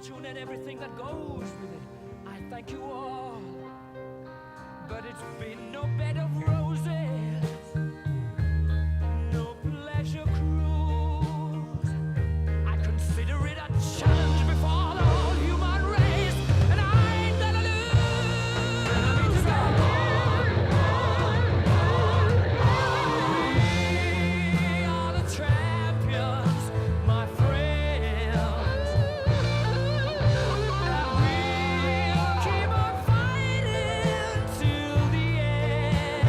fortune and everything that goes with it. I thank you all, but it's been no bed of roses, no pleasure cruise. I consider it a challenge before the whole human race, and I ain't gonna lose. And I mean to go we are the champions, my friends, and we'll keep on fighting till the end.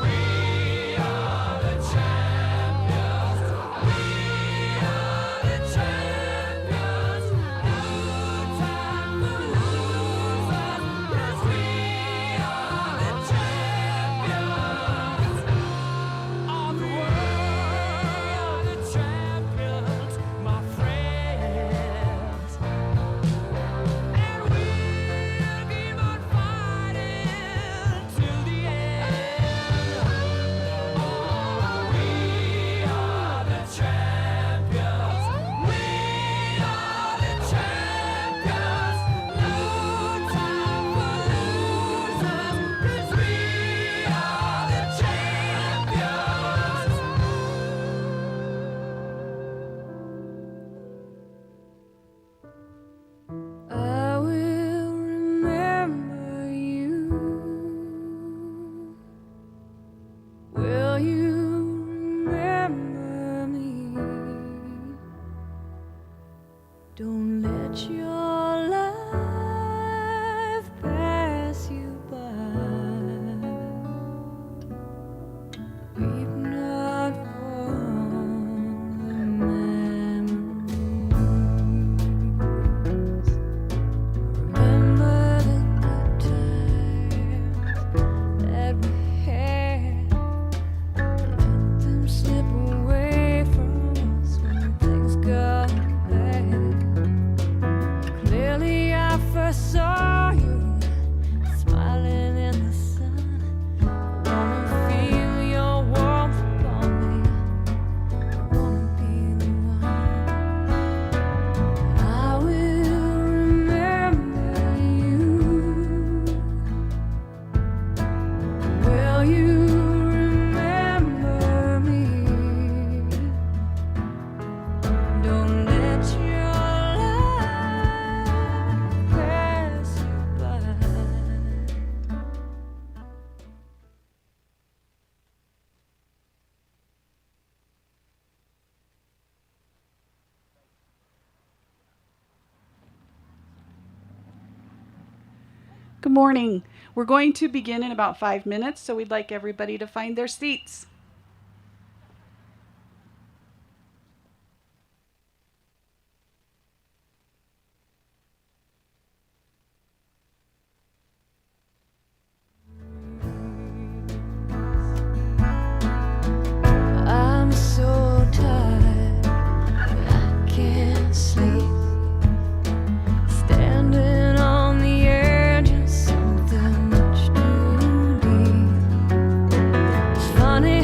We are the champions. We are the champions. No time for losers, 'cause we are the champions of the world. The champions, my friends, and we'll keep on fighting till the end. Oh, we are the champions. We are the champions. No time for losers, 'cause we are the champions. I will remember you. Will you remember me? Don't let your life pass you by. Weep not for the memories. Remember the good times that we had. Let them slip away from us when things got bad. Clearly, I first saw you smiling in the sun. I wanna feel your warmth upon me. I wanna be the one. I will remember you. Will you remember me? Don't let your life pass you by. Good morning. We're going to begin in about 5 minutes, so we'd like everybody to find their seats. I'm so tired, I can't sleep. Standing on the edge of something much too deep. It's funny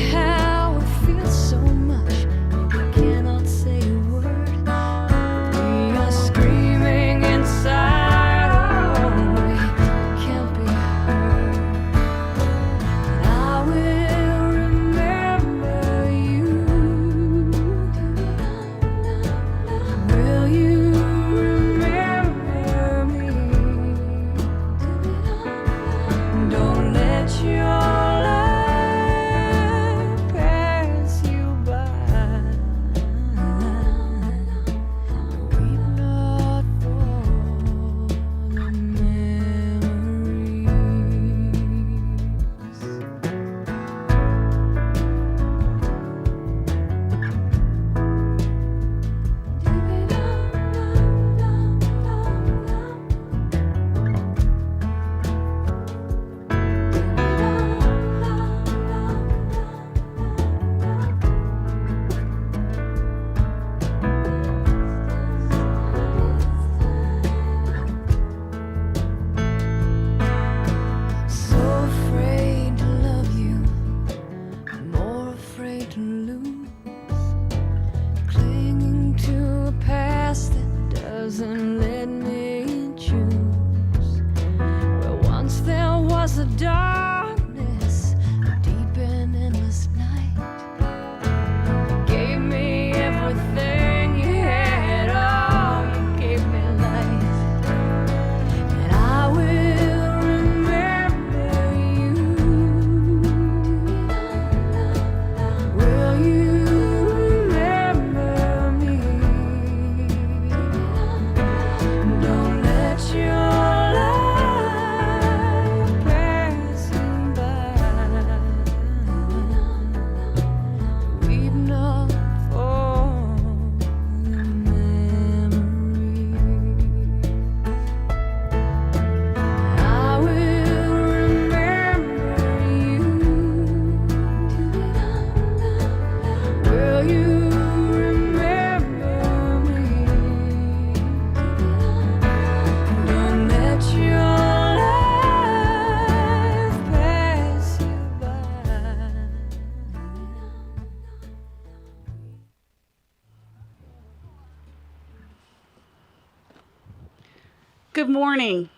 Good morning,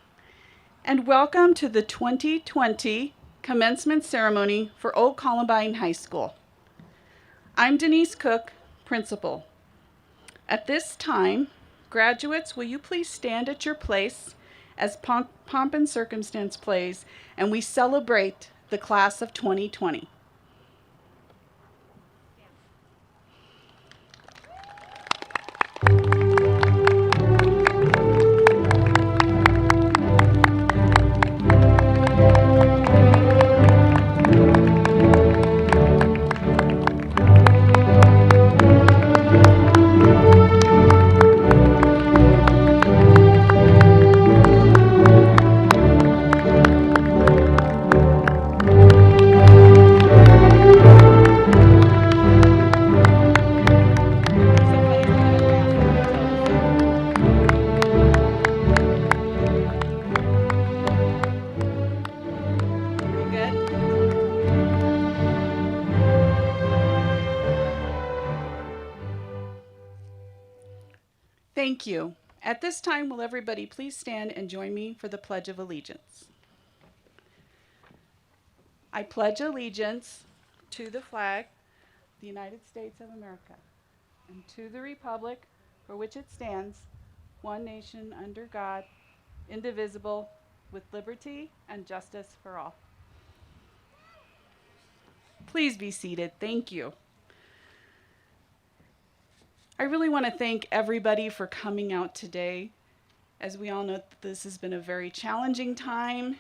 and welcome to the 2020 commencement ceremony for Old Columbine High School. I'm Denise Cook, principal. At this time, graduates, will you please stand at your place as Pomp and Circumstance plays, and we celebrate the class of 2020. Thank you. At this time, will everybody please stand and join me for the Pledge of Allegiance? I pledge allegiance to the flag of the United States of America and to the republic for which it stands, one nation under God, indivisible, with liberty and justice for all. Please be seated. Thank you. I really want to thank everybody for coming out today. As we all know, this has been a very challenging time.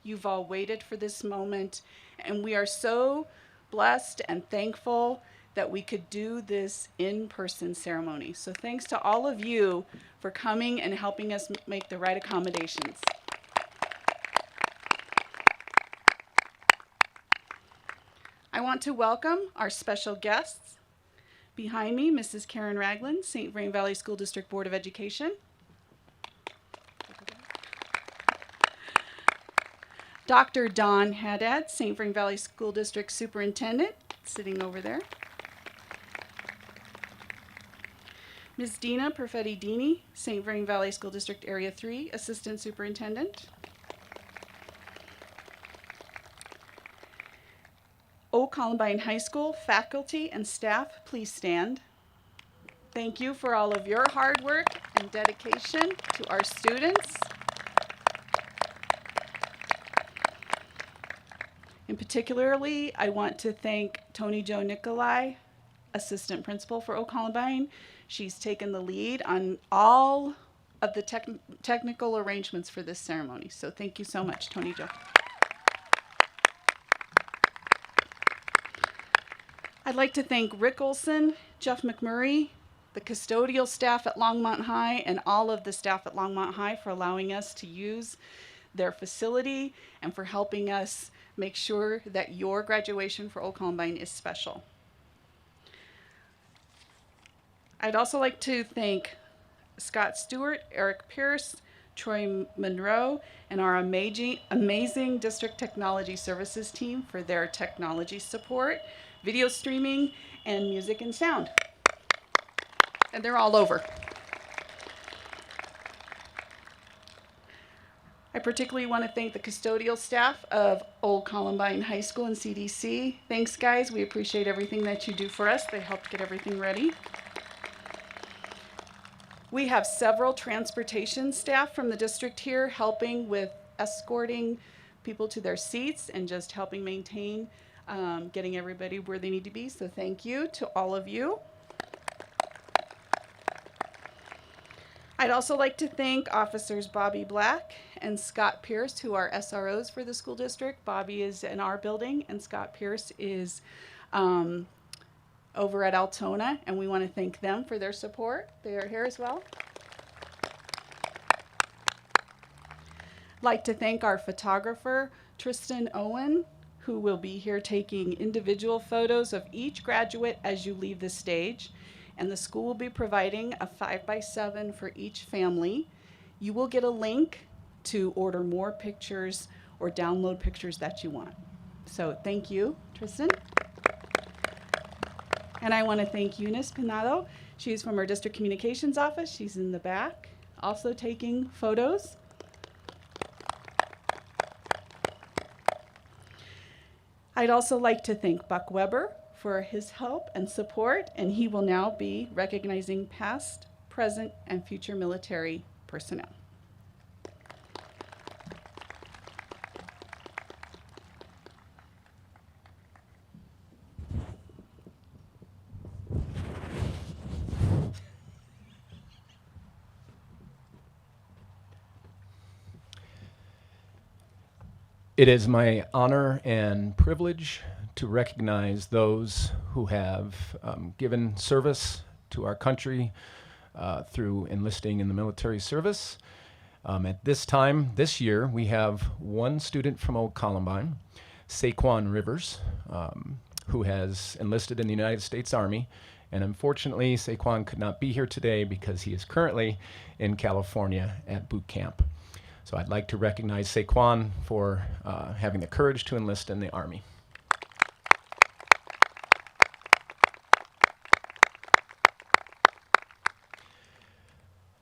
You've all waited for this moment, and we are so blessed and thankful that we could do this in-person ceremony. So thanks to all of you for coming and helping us make the right accommodations. I want to welcome our special guests. Behind me, Mrs. Karen Ragland, St. Vrain Valley School District Board of Education. Dr. Don Haddad, St. Vrain Valley School District Superintendent, sitting over there. Ms. Dina Perfetti-Dini, St. Vrain Valley School District Area 3 Assistant Superintendent. Old Columbine High School faculty and staff, please stand. Thank you for all of your hard work and dedication to our students. And particularly, I want to thank Tony Jo Nicolai, Assistant Principal for Old Columbine. She's taken the lead on all of the technical arrangements for this ceremony. So thank you so much, Tony Jo. I'd like to thank Rick Olson, Jeff McMurray, the custodial staff at Longmont High, and all of the staff at Longmont High for allowing us to use their facility and for helping us make sure that your graduation for Old Columbine is special. I'd also like to thank Scott Stewart, Eric Pierce, Troy Monroe, and our amazing District Technology Services team for their technology support, video streaming, and music and sound. And they're all over. I particularly want to thank the custodial staff of Old Columbine High School and CDC. Thanks, guys. We appreciate everything that you do for us. They helped get everything ready. We have several transportation staff from the district here helping with escorting people to their seats and just helping maintain getting everybody where they need to be. So thank you to all of you. I'd also like to thank Officers Bobby Black and Scott Pierce, who are SROs for the school district. Bobby is in our building, and Scott Pierce is over at Altona, and we want to thank them for their support. They are here as well. I'd like to thank our photographer, Tristan Owen, who will be here taking individual photos of each graduate as you leave the stage. And the school will be providing a 5x7 for each family. You will get a link to order more pictures or download pictures that you want. So thank you, Tristan. And I want to thank Eunice Pinado. She's from our district communications office. She's in the back. also taking photos. I'd also like to thank Buck Weber for his help and support, and he will now be recognizing past, present, and future military personnel. It is my honor and privilege to recognize those who have given service to our country through enlisting in the military service. At this time, this year, we have one student from Old Columbine, Saquon Rivers, who has enlisted in the United States Army. And unfortunately, Saquon could not be here today because he is currently in California at boot camp. So I'd like to recognize Saquon for having the courage to enlist in the Army.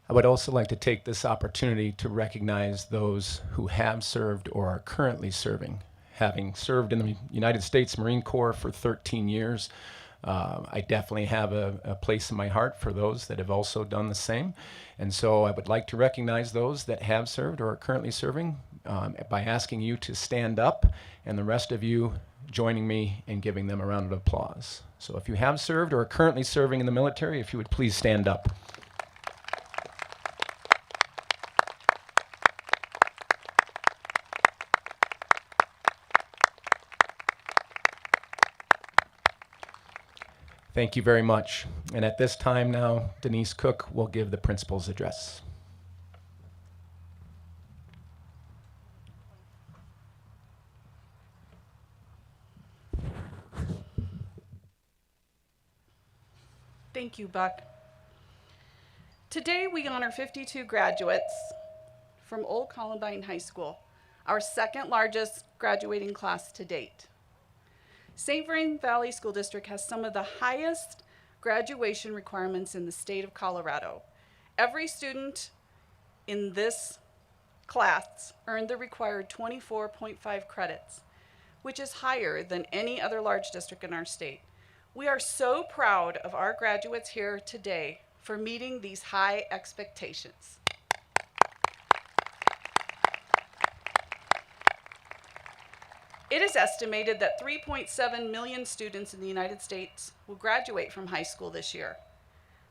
I would also like to take this opportunity to recognize those who have served or are currently serving. Having served in the United States Marine Corps for 13 years, I definitely have a place in my heart for those that have also done the same. And so I would like to recognize those that have served or are currently serving by asking you to stand up, and the rest of you joining me in giving them a round of applause. So if you have served or are currently serving in the military, if you would please stand up. Thank you very much. And at this time now, Denise Cook will give the principal's address. Thank you, Buck. Today we honor 52 graduates from Old Columbine High School, our second largest graduating class to date. St. Vrain Valley School District has some of the highest graduation requirements in the state of Colorado. Every student in this class earned the required 24.5 credits, which is higher than any other large district in our state. We are so proud of our graduates here today for meeting these high expectations. It is estimated that 3.7 million students in the United States will graduate from high school this year.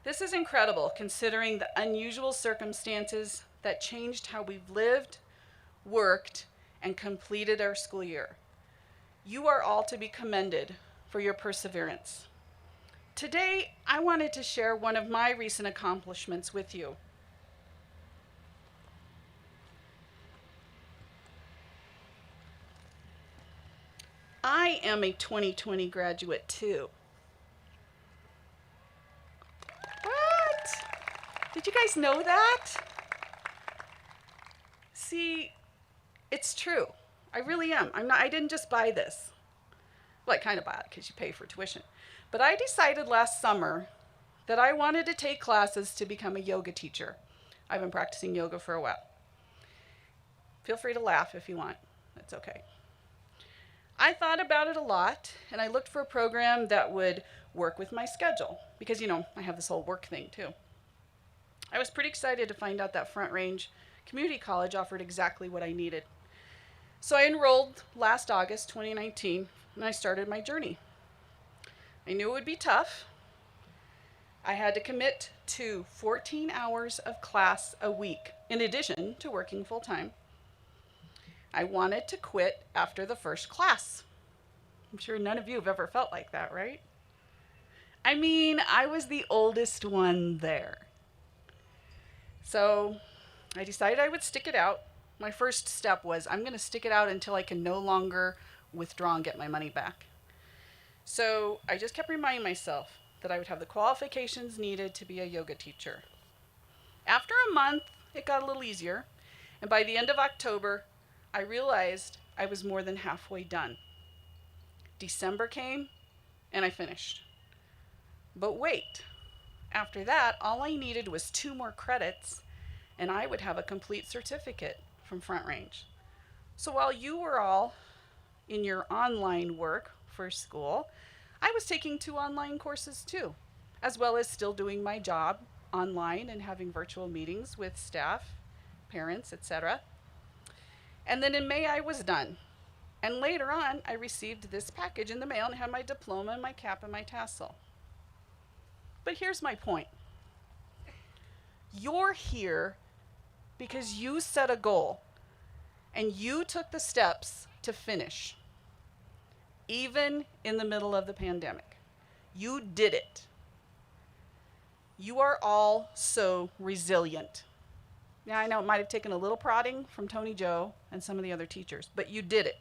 This is incredible considering the unusual circumstances that changed how we've lived, worked, and completed our school year. You are all to be commended for your perseverance. Today, I wanted to share one of my recent accomplishments with you. I am a 2020 graduate too. What? Did you guys know that? See, it's true. I really am. I didn't just buy this. Well, I kind of bought it because you pay for tuition. But I decided last summer that I wanted to take classes to become a yoga teacher. I've been practicing yoga for a while. Feel free to laugh if you want. That's okay. I thought about it a lot, and I looked for a program that would work with my schedule because, I have this whole work thing too. I was pretty excited to find out that Front Range Community College offered exactly what I needed. So I enrolled last August 2019, and I started my journey. I knew it would be tough. I had to commit to 14 hours of class a week, in addition to working full-time. I wanted to quit after the first class. I'm sure none of you have ever felt like that, right? I was the oldest one there. So I decided I would stick it out. My first step was I'm going to stick it out until I can no longer withdraw and get my money back. So I just kept reminding myself that I would have the qualifications needed to be a yoga teacher. After a month, it got a little easier. And by the end of October, I realized I was more than halfway done. December came, and I finished. But wait, after that, all I needed was 2 more credits, and I would have a complete certificate from Front Range. So while you were all in your online work for school, I was taking 2 online courses too, as well as still doing my job online and having virtual meetings with staff, parents, etc. And then in May, I was done. And later on, I received this package in the mail and had my diploma and my cap and my tassel. But here's my point. You're here because you set a goal and you took the steps to finish, even in the middle of the pandemic. You did it. You are all so resilient. Now, I know it might have taken a little prodding from Tony Joe and some of the other teachers, but you did it.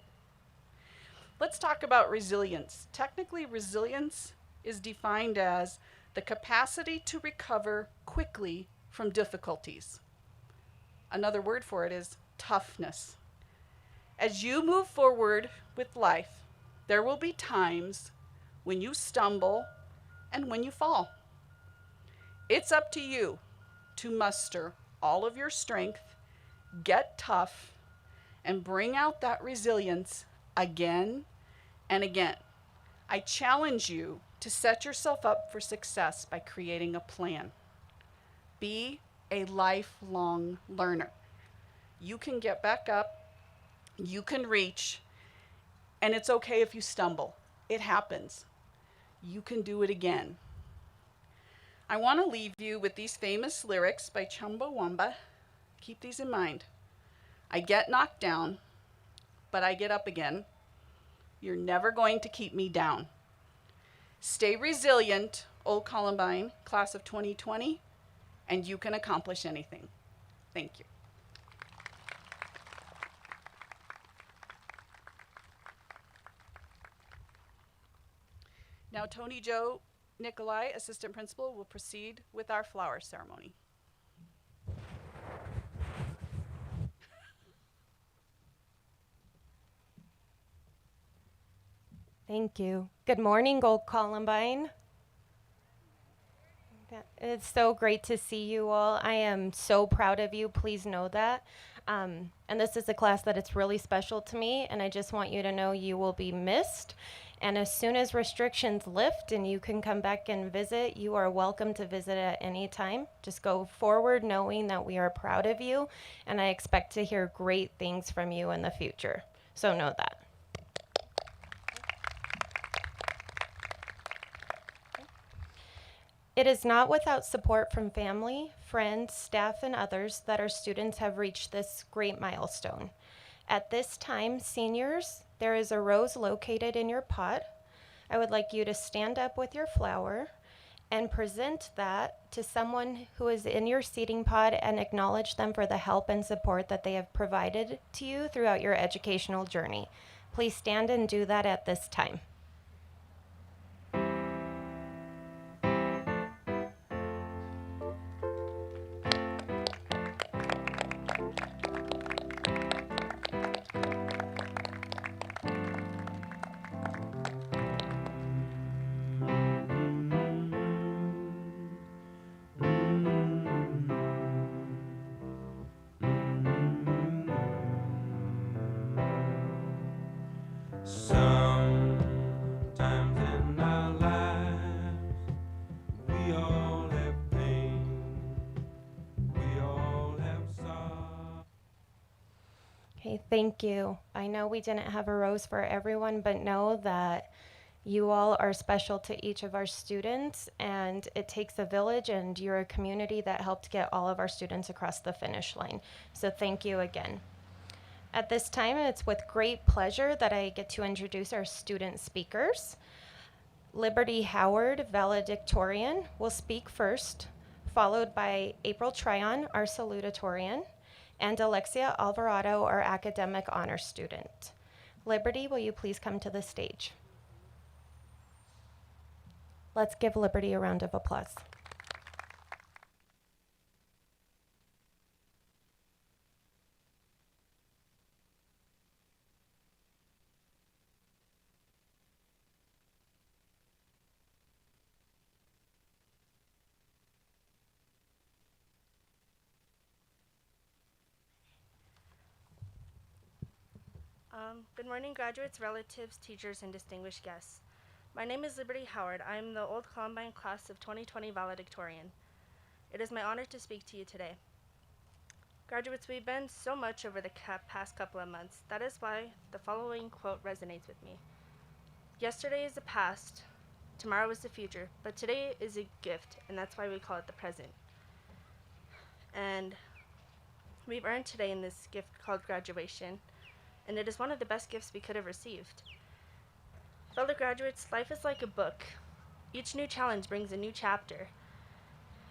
Let's talk about resilience. Technically, resilience is defined as the capacity to recover quickly from difficulties. Another word for it is toughness. As you move forward with life, there will be times when you stumble and when you fall. It's up to you to muster all of your strength, get tough, and bring out that resilience again and again. I challenge you to set yourself up for success by creating a plan. Be a lifelong learner. You can get back up, you can reach, and it's okay if you stumble. It happens. You can do it again. I want to leave you with these famous lyrics by Chumbawamba. Keep these in mind. I get knocked down, but I get up again. You're never going to keep me down. Stay resilient, Old Columbine, class of 2020, and you can accomplish anything. Thank you. Now, Tony Joe Nikolai, assistant principal, will proceed with our flower ceremony. Thank you. Good morning, Old Columbine. It's so great to see you all. I am so proud of you. Please know that. And this is a class that it's really special to me, and I just want you to know you will be missed. And as soon as restrictions lift and you can come back and visit, you are welcome to visit at any time. Just go forward knowing that we are proud of you, and I expect to hear great things from you in the future. So know that. It is not without support from family, friends, staff, and others that our students have reached this great milestone. At this time, seniors, there is a rose located in your pot. I would like you to stand up with your flower and present that to someone who is in your seating pod and acknowledge them for the help and support that they have provided to you throughout your educational journey. Please stand and do that at this time. Sometimes in our lives, we all have pain, we all have sorrow. Okay, thank you. I know we didn't have a rose for everyone, but know that you all are special to each of our students, and it takes a village, and you're a community that helped get all of our students across the finish line. So thank you again. At this time, it's with great pleasure that I get to introduce our student speakers. Liberty Howard, valedictorian, will speak first, followed by April Tryon, our salutatorian, and Alexia Alvarado, our academic honor student. Liberty, will you please come to the stage? Let's give Liberty a round of applause. Good morning, graduates, relatives, teachers, and distinguished guests. My name is Liberty Howard. I am the Old Columbine class of 2020 valedictorian. It is my honor to speak to you today. Graduates, we've been so much over the past couple of months. That is why the following quote resonates with me. Yesterday is the past, tomorrow is the future, but today is a gift, and that's why we call it the present. And we've earned today in this gift called graduation, and it is one of the best gifts we could have received. Fellow graduates, life is like a book. Each new challenge brings a new chapter.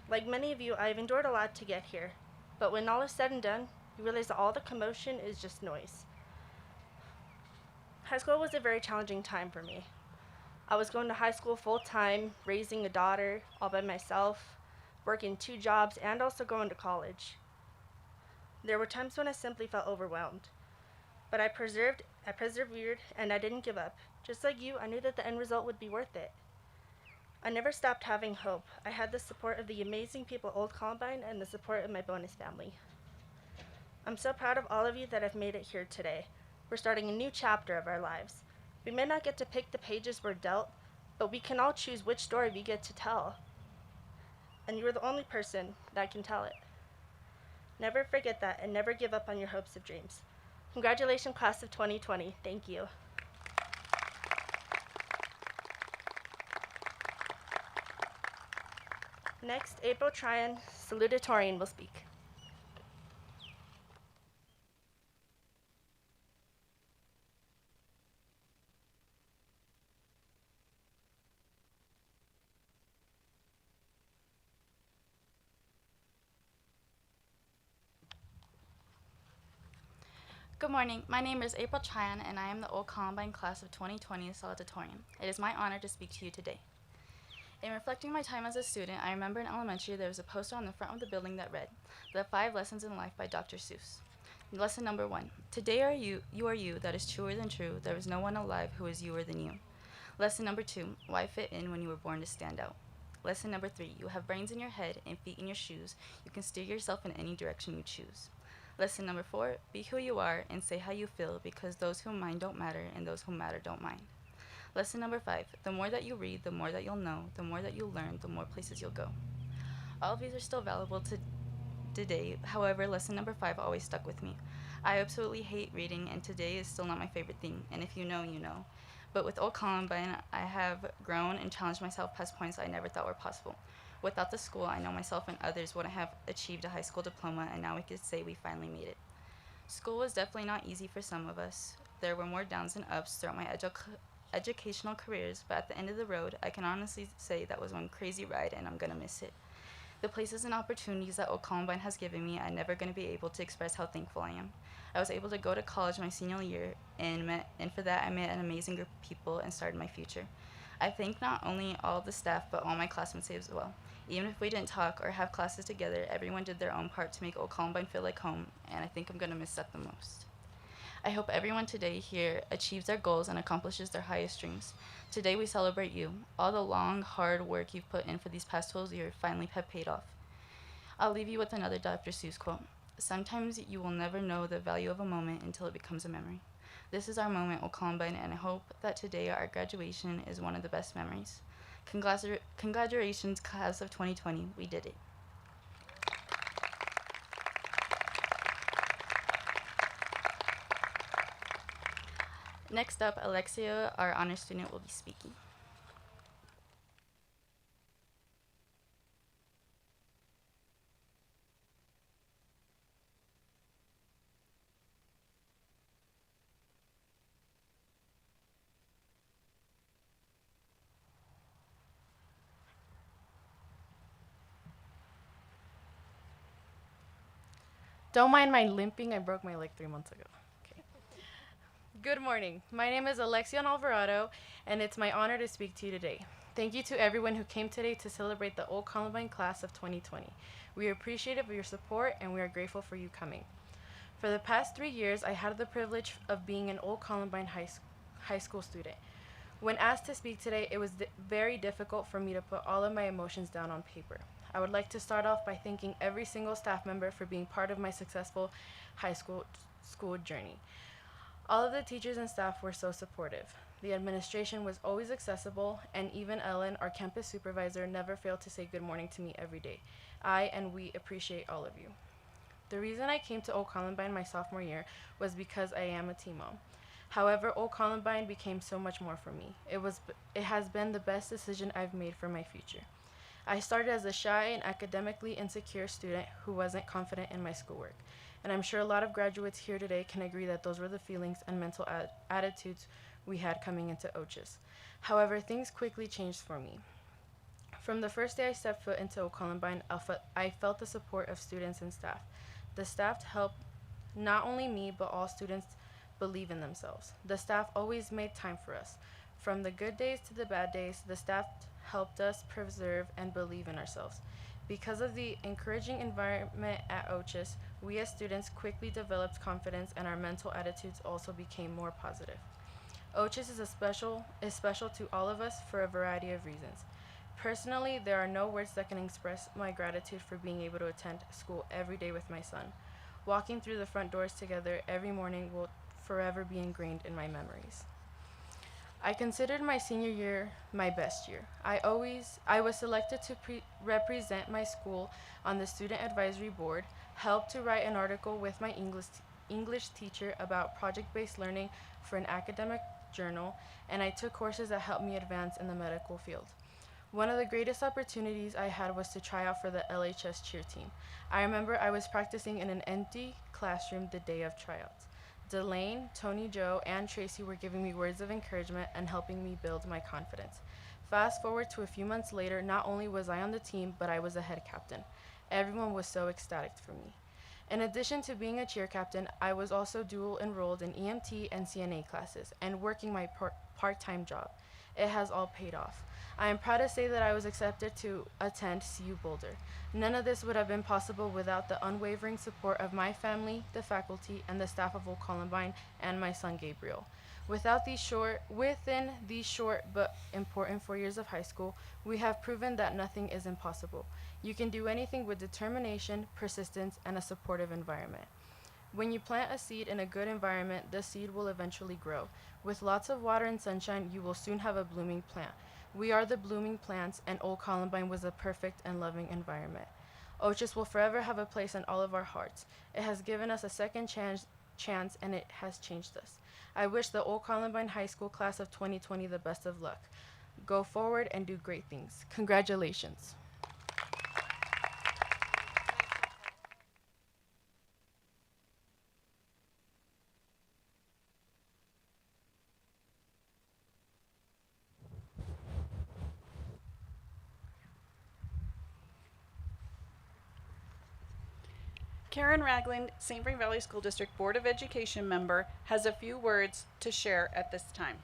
Like many of you, I've endured a lot to get here, but when all is said and done, you realize that all the commotion is just noise. High school was a very challenging time for me. I was going to high school full-time, raising a daughter all by myself, working 2 jobs, and also going to college. There were times when I simply felt overwhelmed. But I persevered, and I didn't give up. Just like you, I knew that the end result would be worth it. I never stopped having hope. I had the support of the amazing people at Old Columbine and the support of my bonus family. I'm so proud of all of you that have made it here today. We're starting a new chapter of our lives. We may not get to pick the pages we're dealt, but we can all choose which story we get to tell. And you are the only person that can tell it. Never forget that, and never give up on your hopes and dreams. Congratulations, class of 2020. Thank you. Next, April Tryon, salutatorian, will speak. Good morning. My name is April Tryon, and I am the Old Columbine class of 2020 salutatorian. It is my honor to speak to you today. In reflecting my time as a student, I remember in elementary there was a poster on the front of the building that read, "The 5 Lessons in Life" by Dr. Seuss. Lesson number 1. Today you are you, that is truer than true. There is no one alive who is youer than you. Lesson number 2. Why fit in when you were born to stand out? Lesson number 3. You have brains in your head and feet in your shoes. You can steer yourself in any direction you choose. Lesson number 4, be who you are and say how you feel, because those who mind don't matter and those who matter don't mind. Lesson number 5, the more that you read, the more that you'll know, the more that you learn, the more places you'll go. All of these are still valuable today, however, lesson number 5 always stuck with me. I absolutely hate reading, and today is still not my favorite thing, and if you know, you know. But with Old Columbine, I have grown and challenged myself past points I never thought were possible. Without the school, I know myself and others wouldn't have achieved a high school diploma, and now we could say we finally made it. School was definitely not easy for some of us. There were more downs than ups throughout my educational careers, but at the end of the road, I can honestly say that was one crazy ride, and I'm gonna miss it. The places and opportunities that Old Columbine has given me, I'm never gonna be able to express how thankful I am. I was able to go to college my senior year, and for that I met an amazing group of people and started my future. I thank not only all the staff, but all my classmates as well. Even if we didn't talk or have classes together, everyone did their own part to make Old Columbine feel like home, and I think I'm gonna miss that the most. I hope everyone today here achieves their goals and accomplishes their highest dreams. Today we celebrate you. All the long, hard work you've put in for these past 12 years finally have paid off. I'll leave you with another Dr. Seuss quote. Sometimes you will never know the value of a moment until it becomes a memory. This is our moment, Old Columbine, and I hope that today our graduation is one of the best memories. Congratulations, class of 2020. We did it. Next up, Alexia, our honor student, will be speaking. Don't mind my limping. I broke my leg 3 months ago. Okay. Good morning. My name is Alexion Alvarado, and it's my honor to speak to you today. Thank you to everyone who came today to celebrate the Old Columbine class of 2020. We are appreciative of your support, and we are grateful for you coming. For the past 3 years, I had the privilege of being an Old Columbine high school student. When asked to speak today, it was very difficult for me to put all of my emotions down on paper. I would like to start off by thanking every single staff member for being part of my successful high school journey. All of the teachers and staff were so supportive. The administration was always accessible, and even Ellen, our campus supervisor, never failed to say good morning to me every day. I and we appreciate all of you. The reason I came to Old Columbine my sophomore year was because I am a teen mom. However, Old Columbine became so much more for me. It has been the best decision I've made for my future. I started as a shy and academically insecure student who wasn't confident in my schoolwork. And I'm sure a lot of graduates here today can agree that those were the feelings and mental attitudes we had coming into OCHS. However, things quickly changed for me. From the first day I stepped foot into Old Columbine, I felt the support of students and staff. The staff helped not only me, but all students believe in themselves. The staff always made time for us. From the good days to the bad days, the staff helped us preserve and believe in ourselves. Because of the encouraging environment at OCHS, we as students quickly developed confidence and our mental attitudes also became more positive. OCHS is special to all of us for a variety of reasons. Personally, there are no words that can express my gratitude for being able to attend school every day with my son. Walking through the front doors together every morning will forever be ingrained in my memories. I considered my senior year my best year. I was selected to represent my school on the student advisory board, helped to write an article with my English teacher about project-based learning for an academic journal, and I took courses that helped me advance in the medical field. One of the greatest opportunities I had was to try out for the LHS cheer team. I remember I was practicing in an empty classroom the day of tryouts. Delane, Tony Joe, and Tracy were giving me words of encouragement and helping me build my confidence. Fast forward to a few months later, not only was I on the team, but I was a head captain. Everyone was so ecstatic for me. In addition to being a cheer captain, I was also dual enrolled in EMT and CNA classes and working my part-time job. It has all paid off. I am proud to say that I was accepted to attend CU Boulder. None of this would have been possible without the unwavering support of my family, the faculty, and the staff of Old Columbine, and my son Gabriel. Within these short but important 4 years of high school, we have proven that nothing is impossible. You can do anything with determination, persistence, and a supportive environment. When you plant a seed in a good environment, the seed will eventually grow. With lots of water and sunshine, you will soon have a blooming plant. We are the blooming plants, and Old Columbine was a perfect and loving environment. OCHS will forever have a place in all of our hearts. It has given us a second chance, and it has changed us. I wish the Old Columbine High School class of 2020 the best of luck. Go forward and do great things. Congratulations. Karen Ragland, St. Vrain Valley School District Board of Education member, has a few words to share at this time.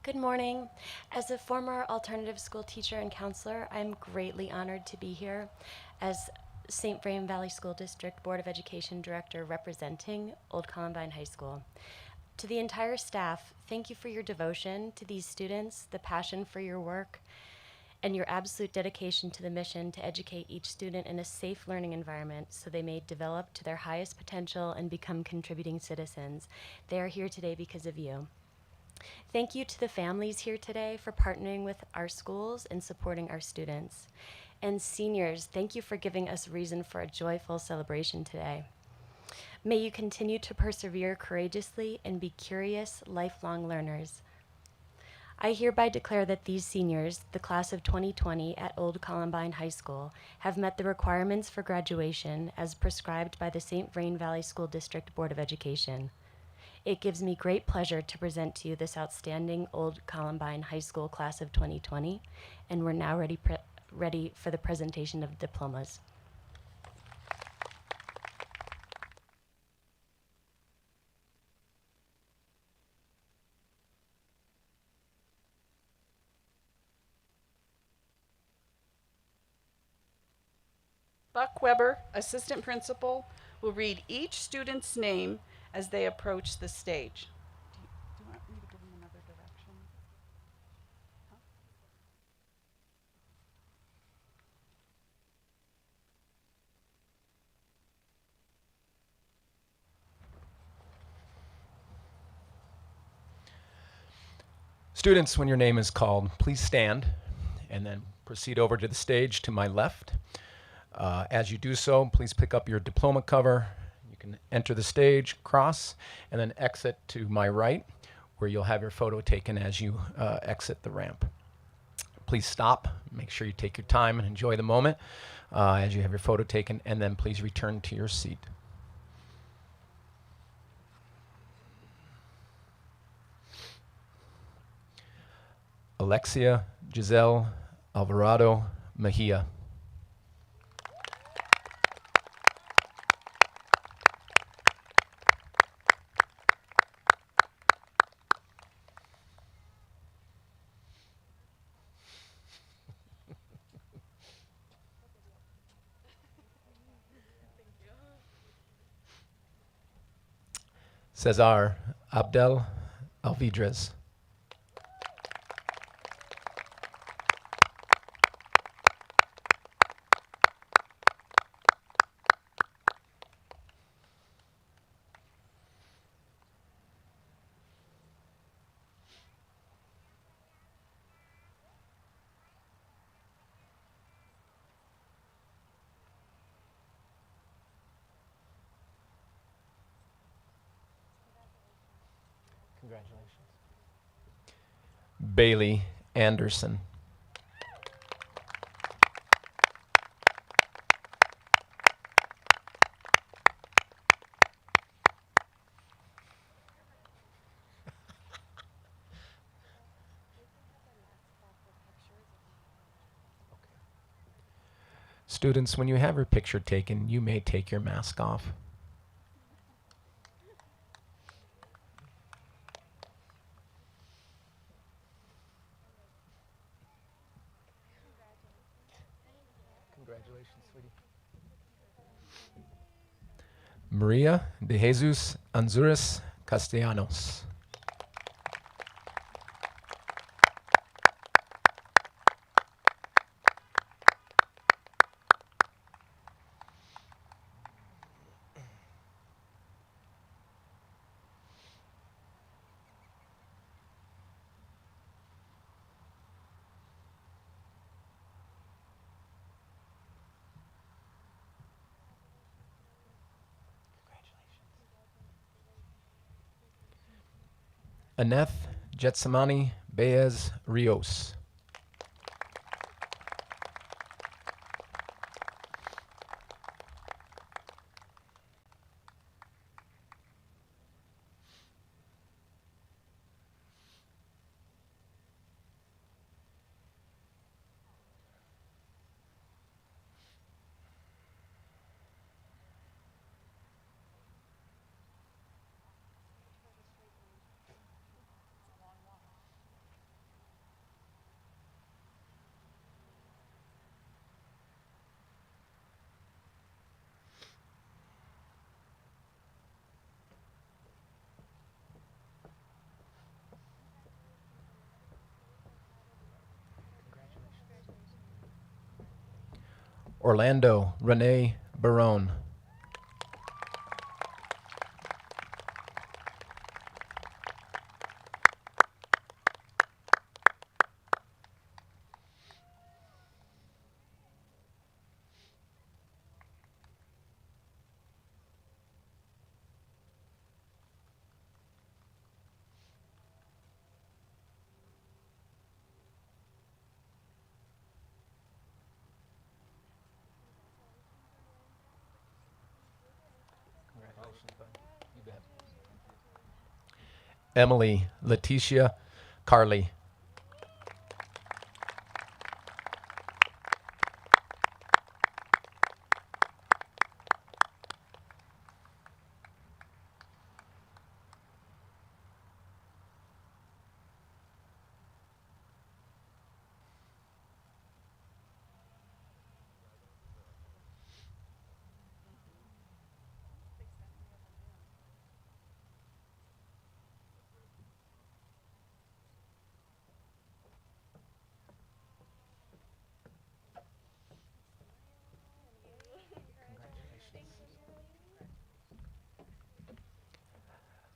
Good morning. As a former alternative school teacher and counselor, I'm greatly honored to be here as St. Vrain Valley School District Board of Education Director representing Old Columbine High School. To the entire staff, thank you for your devotion to these students, the passion for your work, and your absolute dedication to the mission to educate each student in a safe learning environment so they may develop to their highest potential and become contributing citizens. They are here today because of you. Thank you to the families here today for partnering with our schools and supporting our students. And seniors, thank you for giving us reason for a joyful celebration today. May you continue to persevere courageously and be curious, lifelong learners. I hereby declare that these seniors, the class of 2020 at Old Columbine High School, have met the requirements for graduation as prescribed by the St. Vrain Valley School District Board of Education. It gives me great pleasure to present to you this outstanding Old Columbine High School class of 2020, and we're now ready for the presentation of diplomas. Buck Weber, assistant principal, will read each student's name as they approach the stage. Do you want me to give them another direction? Huh? Students, when your name is called, please stand and then proceed over to the stage to my left. As you do so, please pick up your diploma cover. You can enter the stage, cross, and then exit to my right, where you'll have your photo taken as you exit the ramp. Please stop. Make sure you take your time and enjoy the moment as you have your photo taken, and then please return to your seat. Alexia Giselle Alvarado Mejia. Cesar Abdel Alvidrez. Congratulations. Bailey Anderson. Students, when you have your picture taken, you may take your mask off. Congratulations, sweetie. Maria de Jesus Anzuris Castellanos. Aneth Jetsamani Baez Rios. Orlando Renee Barone. You bet. Emily Leticia Carley.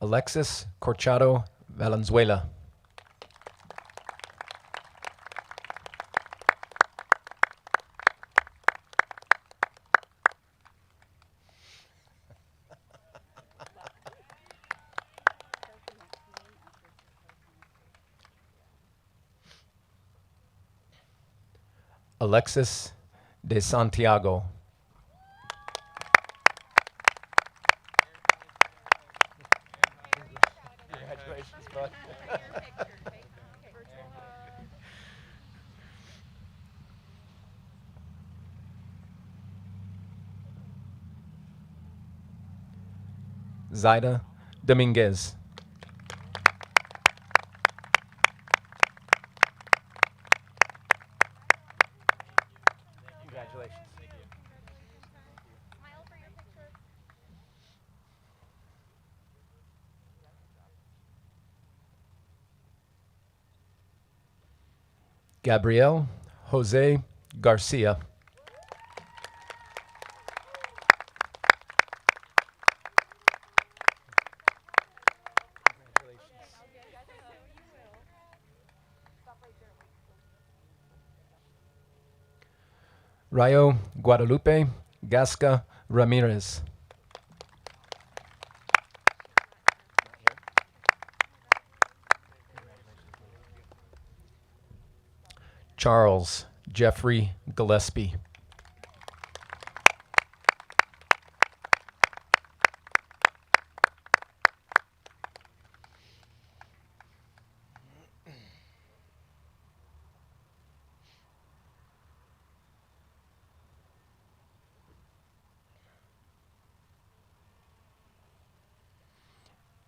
Alexis Corchado Valenzuela. Alexis de Santiago. Congratulations, bud. Zaida Dominguez. Congratulations. Gabriel Jose Garcia. Rayo Guadalupe Gasca Ramirez. Charles Jeffrey Gillespie.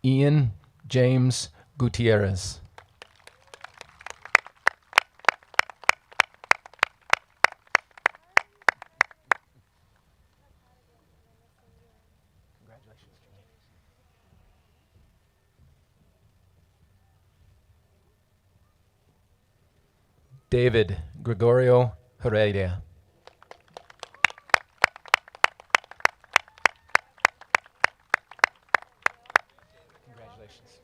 Ian James Gutierrez. David Gregorio Heredia. Congratulations.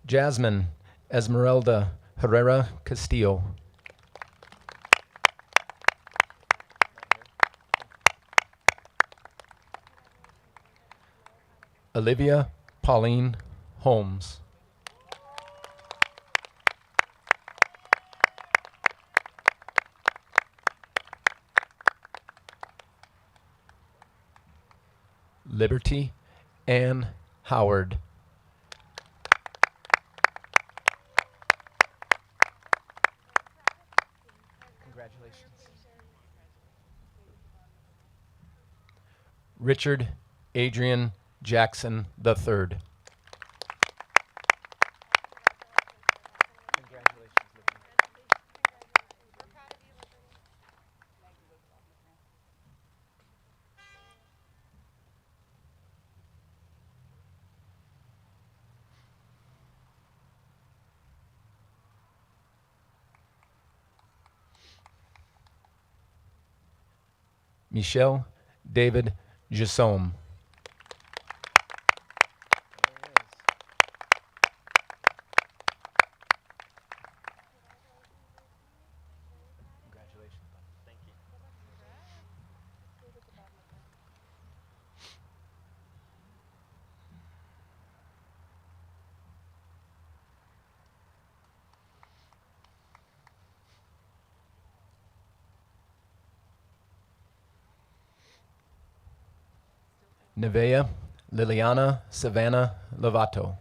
Jasmine Esmeralda Herrera Castillo. Olivia Pauline Holmes. Liberty Ann Howard. Congratulations. Richard Adrian Jackson III. Michelle David Gisome. Nevea Liliana Savannah Lovato.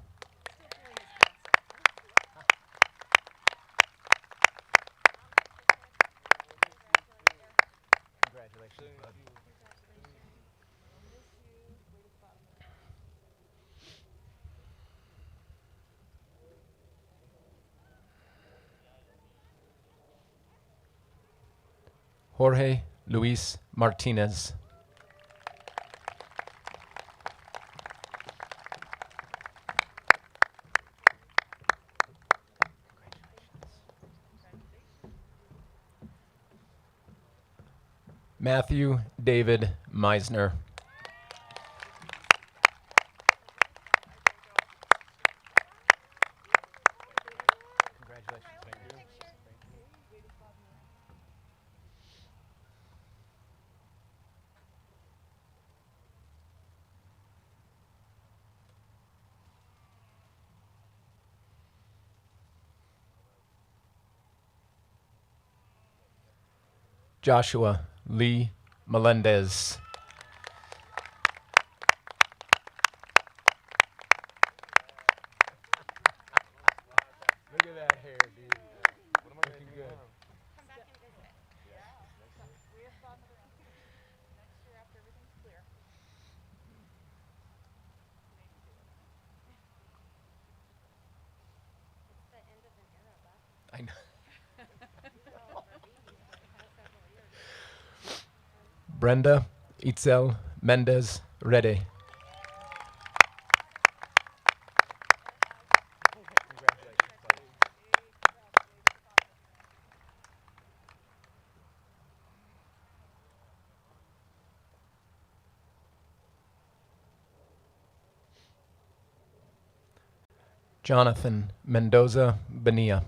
Jorge Luis Martinez. Matthew David Meisner. Joshua Lee Melendez. Look at that hair, dude. Looking good. I know. Brenda Itzel Mendez Rede. Jonathan Mendoza Bonilla.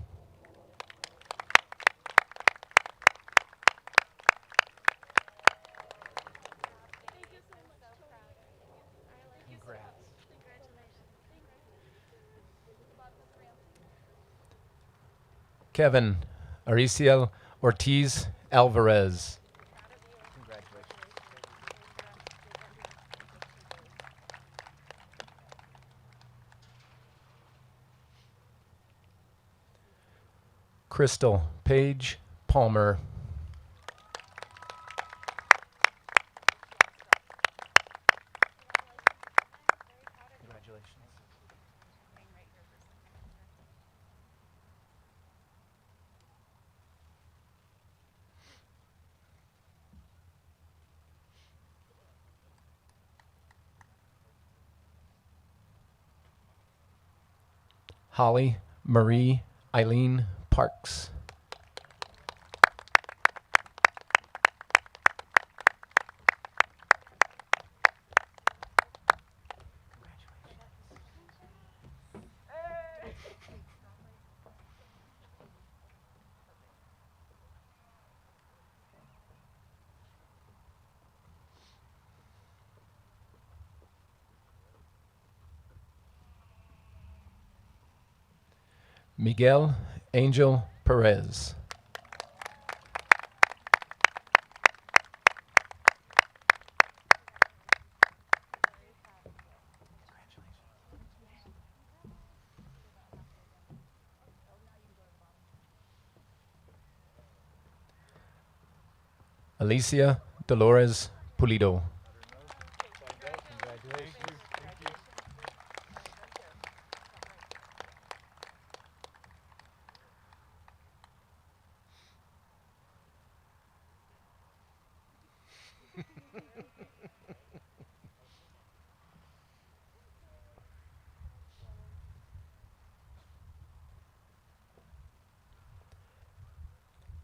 Kevin Ariciel Ortiz Alvarez. Crystal Paige Palmer. Holly Marie Eileen Parks. Miguel Angel Perez. Alicia Dolores Pulido.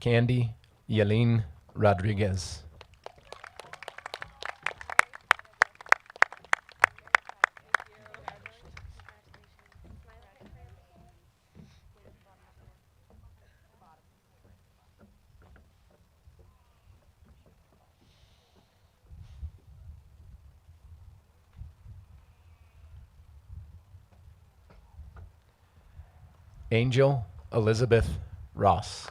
Candy Yelene Rodriguez. Angel Elizabeth Ross.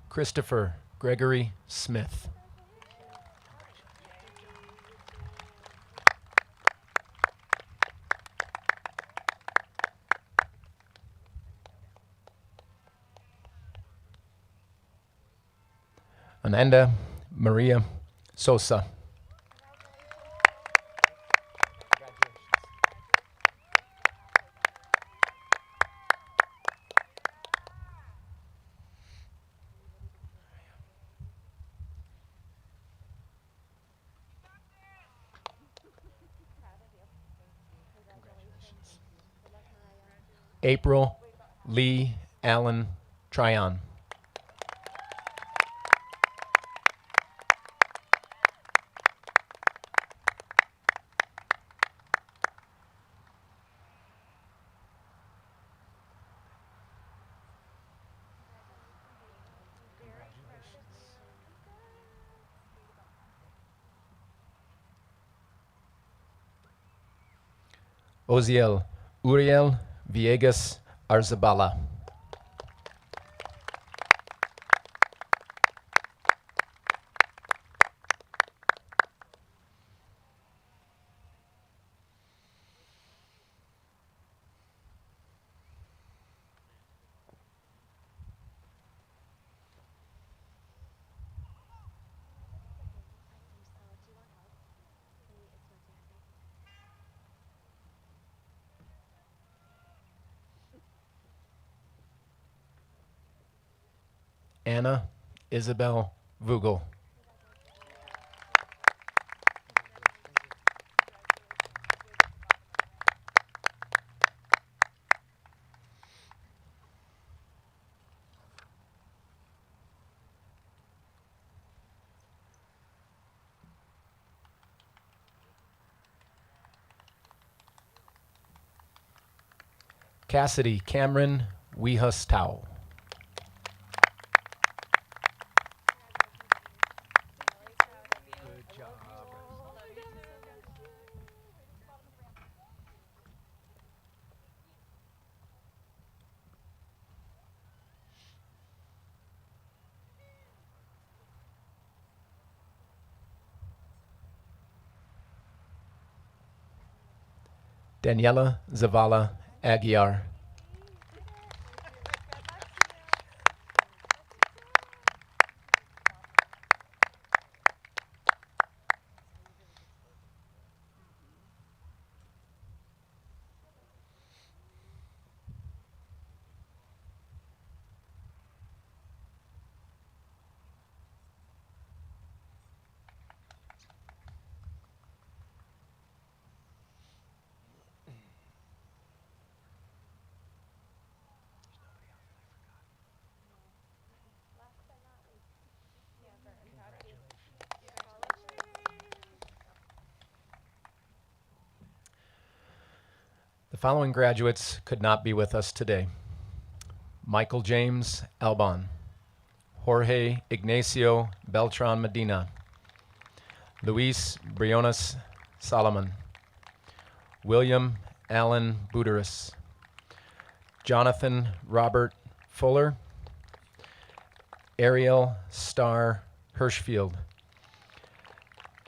Christopher Gregory Smith. Ananda Maria Sosa. April Lee Allen Tryon. Oziel Uriel Villegas Arzabala. Anna Isabel Vogel. Cassidy Cameron Wehustau. Daniela Zavala Aguiar. The following graduates could not be with us today. Michael James Albon, Jorge Ignacio Beltran Medina, Luis Briones Solomon, William Allen Buderus, Jonathan Robert Fuller, Ariel Starr Hirschfield,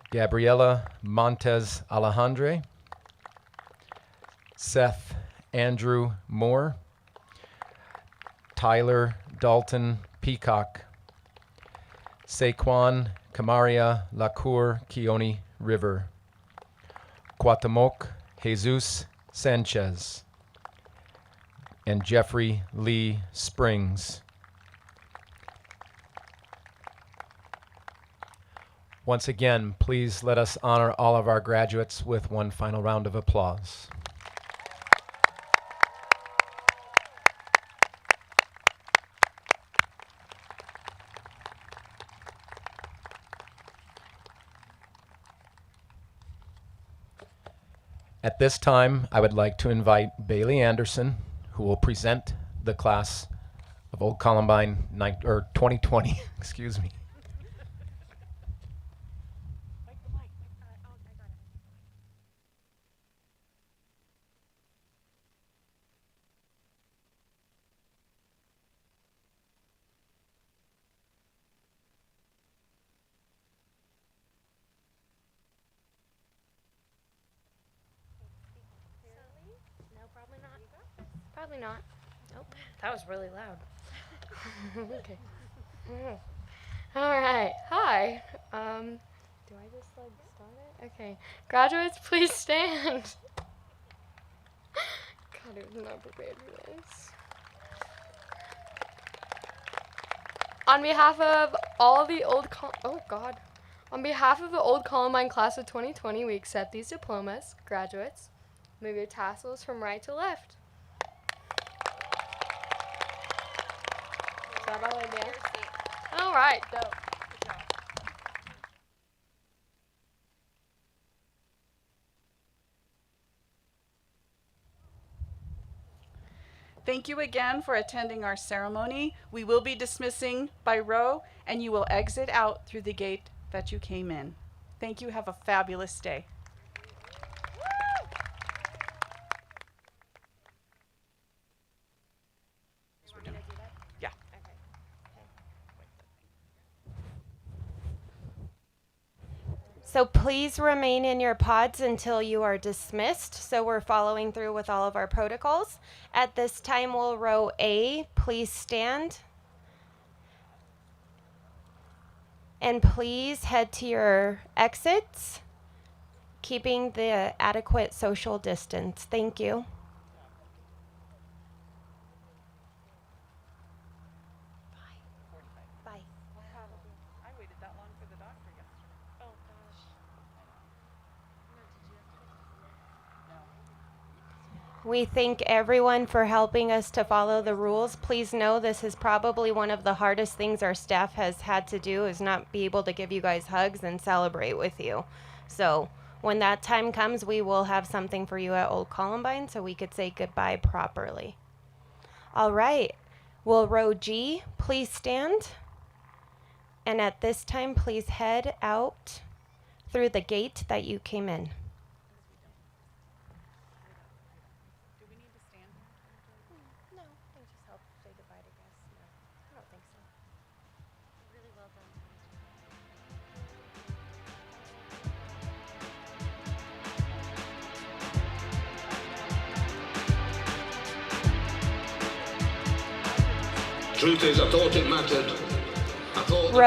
Gabriela Montez Alejandre, Seth Andrew Moore, Tyler Dalton Peacock, Saquon Camaria Lacour Keone River, Cuauhtemoc Jesus Sanchez, and Jeffrey Lee Springs. Once again, please let us honor all of our graduates with one final round of applause. At this time, I would like to invite Bailey Anderson, who will present the class of Old Columbine 2020, excuse me. Probably not. Nope. That was really loud. Okay. All right. Hi. Do I just start it? Okay. Graduates, please stand. God, I was not prepared for this. On behalf of all the On behalf of the Old Columbine class of 2020, we accept these diplomas. Graduates, move your tassels from right to left. All right, dope. Good job. Thank you again for attending our ceremony. We will be dismissing by row, and you will exit out through the gate that you came in. Thank you. Have a fabulous day. So please remain in your pods until you are dismissed. So we're following through with all of our protocols. At this time, we'll row A. Please stand. And please head to your exits, keeping the adequate social distance. Thank you. Bye. I waited that long for the doctor yesterday. Oh, gosh. We thank everyone for helping us to follow the rules. Please know this is probably one of the hardest things our staff has had to do, is not be able to give you guys hugs and celebrate with you. So when that time comes, we will have something for you at Old Columbine so we could say goodbye properly. All right. Will row G please stand? And at this time, please head out through the gate that you came in. Do we need to stand? No, I just help say goodbye to guests. No, I don't think so. Really well done. Truth is, I thought it mattered. I thought Row